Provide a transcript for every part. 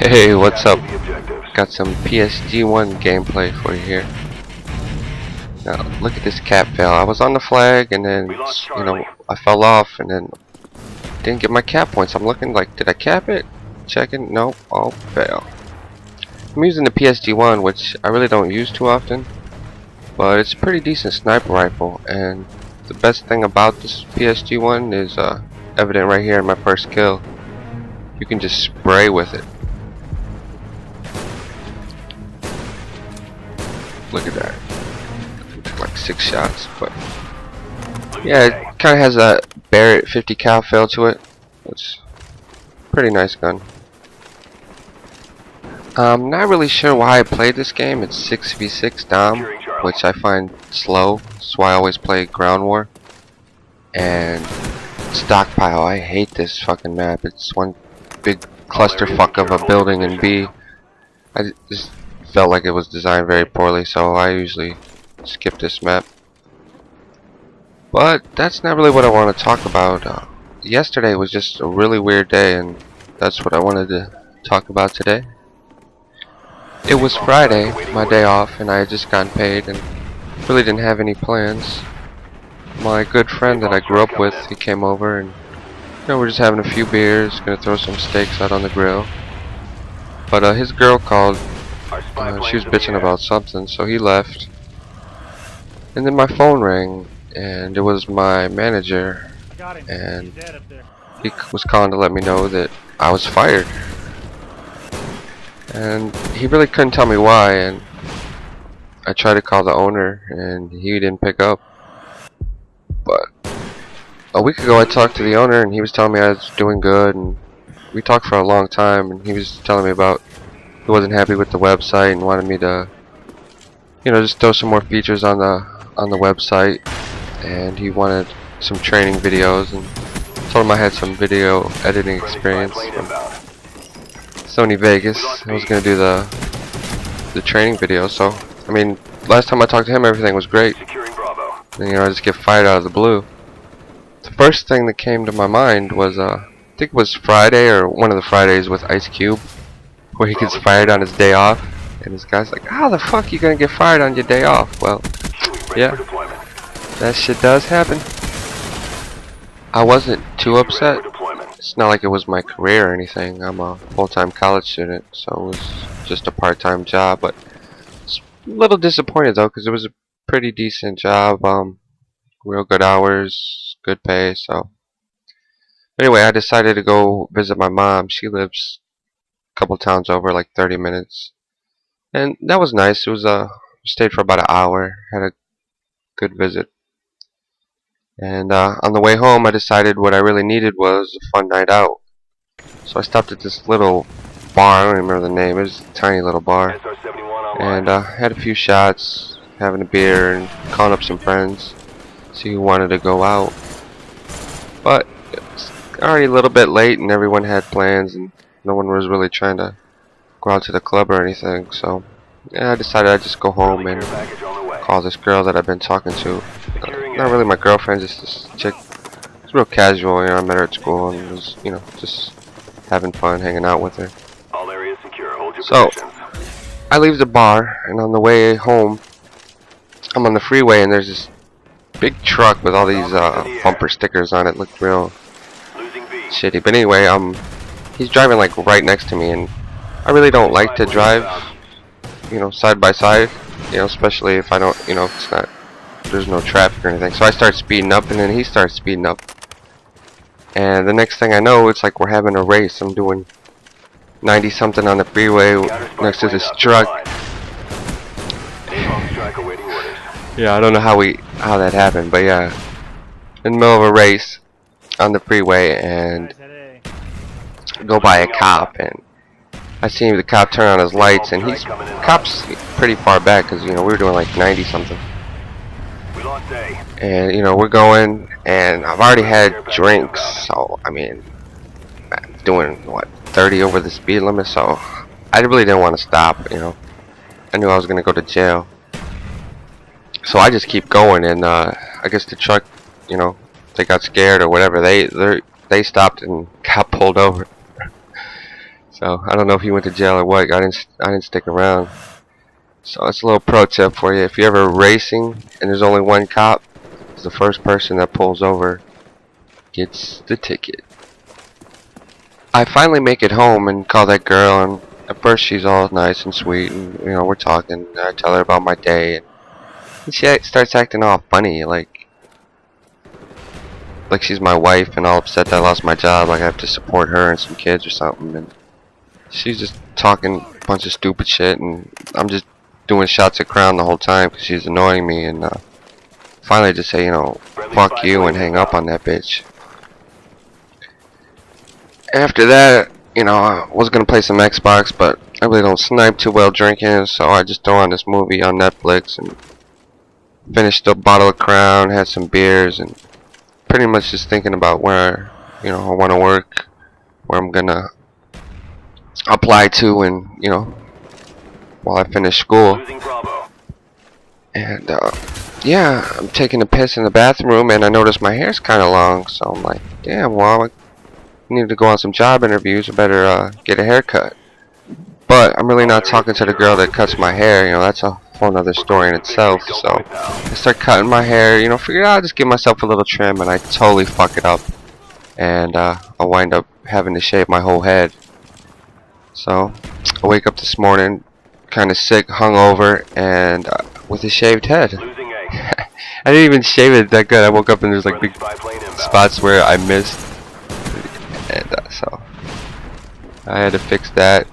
Hey, what's up? Got some PSG1 gameplay for you here. Now, look at this cap fail. I was on the flag and then, I fell off and then didn't get my cap points. I'm looking like, did I cap it? Checking, nope, all fail. I'm using the PSG1, which I really don't use too often, but it's a pretty decent sniper rifle, and the best thing about this PSG1 is evident right here in my first kill. You can just spray with it. Look at that. Took like 6 shots, but yeah, it kind of has a Barrett 50 cal feel to it. It's a pretty nice gun. I'm not really sure why I played this game. It's 6v6 Dom, which I find slow, so I always play Ground War. And Stockpile, I hate this fucking map. It's one big clusterfuck of a building in B. I just felt like it was designed very poorly, so I usually skip this map. But that's not really what I want to talk about. Yesterday was just a really weird day, and that's what I wanted to talk about today. It was Friday, my day off, and I had just gotten paid and really didn't have any plans. My good friend that I grew up with, he came over, and we're just having a few beers, gonna throw some steaks out on the grill. But his girl called. She was bitching about something, so he left. And then my phone rang, and it was my manager, and he was calling to let me know that I was fired. And he really couldn't tell me why, and I tried to call the owner, and he didn't pick up. But a week ago I talked to the owner, and he was telling me I was doing good, and we talked for a long time, and he was telling me about he wasn't happy with the website and wanted me to, just throw some more features on the website, and he wanted some training videos, and told him I had some video editing experience from Sony Vegas. I was gonna do the training video, so I mean, last time I talked to him, everything was great. And I just get fired out of the blue. The first thing that came to my mind was I think it was Friday or one of the Fridays with Ice Cube, where he gets fired on his day off, and this guy's like, how the fuck you gonna get fired on your day off? Well, yeah, that shit does happen. I wasn't too upset. It's not like it was my career or anything. I'm a full-time college student, so it was just a part-time job, but it's a little disappointed though, because it was a pretty decent job, real good hours, good pay. So anyway, I decided to go visit my mom. She lives couple towns over, like 30 minutes, and that was nice. It was stayed for about an hour, had a good visit, and on the way home I decided what I really needed was a fun night out. So I stopped at this little bar. I don't even remember the name. It was a tiny little bar, and had a few shots, having a beer, and calling up some friends, see who wanted to go out. But it's already a little bit late, and everyone had plans, and no one was really trying to go out to the club or anything, so yeah, I decided I'd just go home and call this girl that I've been talking to. Not really my girlfriend, just this chick. It's real casual, I met her at school and was, just having fun, hanging out with her. So, I leave the bar, and on the way home, I'm on the freeway, and there's this big truck with all these bumper stickers on it. Looked real shitty, but anyway, he's driving like right next to me, and I really don't like to drive, side by side, especially if I don't, if there's no traffic or anything. So I start speeding up, and then he starts speeding up, and the next thing I know, it's like we're having a race. I'm doing 90 something on the freeway next to this truck. Yeah, I don't know how that happened, but yeah, in the middle of a race on the freeway, and go by a cop, and I see the cop turn on his lights, and cop's pretty far back, because we were doing like 90 something, and we're going, and I've already had drinks, so I mean, I'm doing what, 30 over the speed limit, so I really didn't want to stop. I knew I was gonna go to jail, so I just keep going, and I guess the truck, they got scared or whatever, they stopped and got pulled over. So I don't know if he went to jail or what. I didn't stick around. So it's a little pro tip for you. If you're ever racing and there's only one cop, the first person that pulls over gets the ticket. I finally make it home and call that girl, and at first she's all nice and sweet, and you know, we're talking. I tell her about my day, and she starts acting all funny, like she's my wife and all upset that I lost my job, like I have to support her and some kids or something. And she's just talking a bunch of stupid shit, and I'm just doing shots at Crown the whole time because she's annoying me. And finally just say, you know, fuck you, and hang up on that bitch. After that, you know, I was gonna play some Xbox, but I really don't snipe too well drinking, so I just throw on this movie on Netflix and finished a bottle of Crown, had some beers, and pretty much just thinking about where, you know, I want to work, where I'm gonna apply to, and you know, while I finish school. And yeah, I'm taking a piss in the bathroom, and I notice my hair's kind of long, so I'm like, damn, well, I need to go on some job interviews. I better get a haircut. But I'm really not talking to the girl that cuts my hair. You know, that's a whole other story in itself. So I start cutting my hair. You know, figure out I'll just give myself a little trim, and I totally fuck it up, and I'll wind up having to shave my whole head. So I wake up this morning, kind of sick, hungover, and with a shaved head. I didn't even shave it that good. I woke up and there's like big spots where I missed. And so I had to fix that.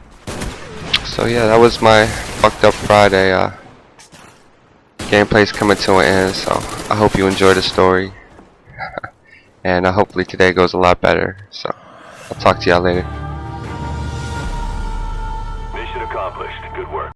So yeah, that was my fucked up Friday. Gameplay's coming to an end, so I hope you enjoyed the story. And hopefully today goes a lot better. So I'll talk to y'all later. Mission accomplished. Good work.